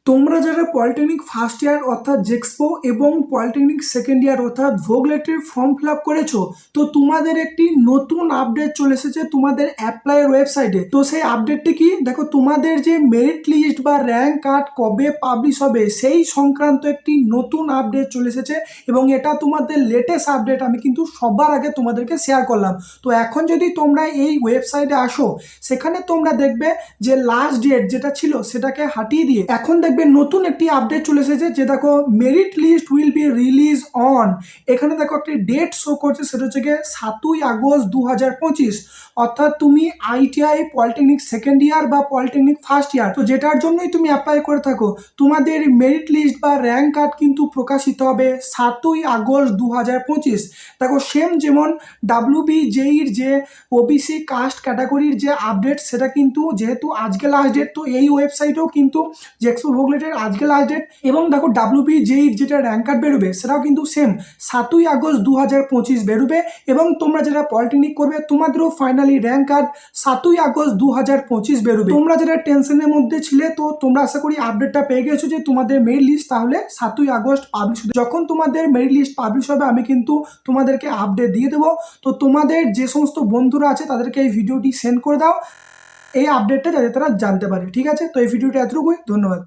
তোমরা যারা polytechnic first year অর্থাৎ জেক্সপো এবং পলিটেকনিক সেকেন্ড ইয়ার অর্থাৎ ভোগলেটের ফর্ম ফিল আপ করেছো, তো তোমাদের একটি নতুন আপডেট চলে এসেছে তোমাদের অ্যাপ্লাইয়ের ওয়েবসাইটে। তো সেই আপডেটটি কি দেখো, তোমাদের যে মেরিট লিস্ট বা র্যাঙ্ক কার্ড কবে পাবলিশ হবে সেই সংক্রান্ত একটি নতুন আপডেট চলে এসেছে এবং এটা তোমাদের লেটেস্ট আপডেট আমি কিন্তু সবার আগে তোমাদেরকে শেয়ার করলাম। তো এখন যদি তোমরা এই ওয়েবসাইটে আসো, সেখানে তোমরা দেখবে যে লাস্ট ডেট যেটা ছিল সেটাকে হাটিয়ে দিয়ে এখন দেখবে নতুন একটি আপডেট চলে এসেছে, যে দেখো merit list will be release on. এখানে দেখো একটি ডেট শো করছে, সেটা হচ্ছে গিয়ে 7ই আগস্ট 2025। অর্থাৎ তুমি আইটিআই পলিটেকনিক সেকেন্ড ইয়ার বা পলিটেকনিক ফার্স্ট ইয়ার, তো যেটার জন্যই তুমি অ্যাপ্লাই করে থাকো, তোমাদের মেরিট লিস্ট বা র্যাঙ্ক কার্ড কিন্তু প্রকাশিত হবে 7ই আগস্ট 2025। দেখো সেম যেমন WBJEর যে ওবিসি কাস্ট ক্যাটাগরির যে আপডেট, সেটা কিন্তু যেহেতু আজকে লাস্ট ডেট, তো এই ওয়েবসাইটেও কিন্তু জেক্সপো ভোগলেটের আজকে লাস্ট ডেট। এবং দেখো WBJEর যেটা র্যাঙ্ক কার্ড বেরোবে সেটাও কিন্তু সেম 7ই আগস্ট 2025 বেরোবে। এবং তোমরা যারা পলিটেকনিক করবে তোমাদেরও ফাইনালি র্যাঙ্ক কার্ড 7ই আগস্ট 2025 বেরোবে। তোমরা যারা টেনশনের মধ্যে ছিলে, তো তোমরা আশা করি আপডেটটা পেয়ে গেছো যে তোমাদের মেরিট লিস্ট তাহলে 7ই আগস্ট পাবলিশ হবে। যখন তোমাদের মেরিট লিস্ট পাবলিশ হবে আমি কিন্তু তোমাদেরকে আপডেট দিয়ে দেবো। তো তোমাদের যে সমস্ত বন্ধুরা আছে তাদেরকে এই ভিডিওটি সেন্ড করে দাও, এই আপডেটটা যাতে তারা জানতে পারে। ঠিক আছে, তো এই ভিডিওটা এতটুকুই, ধন্যবাদ।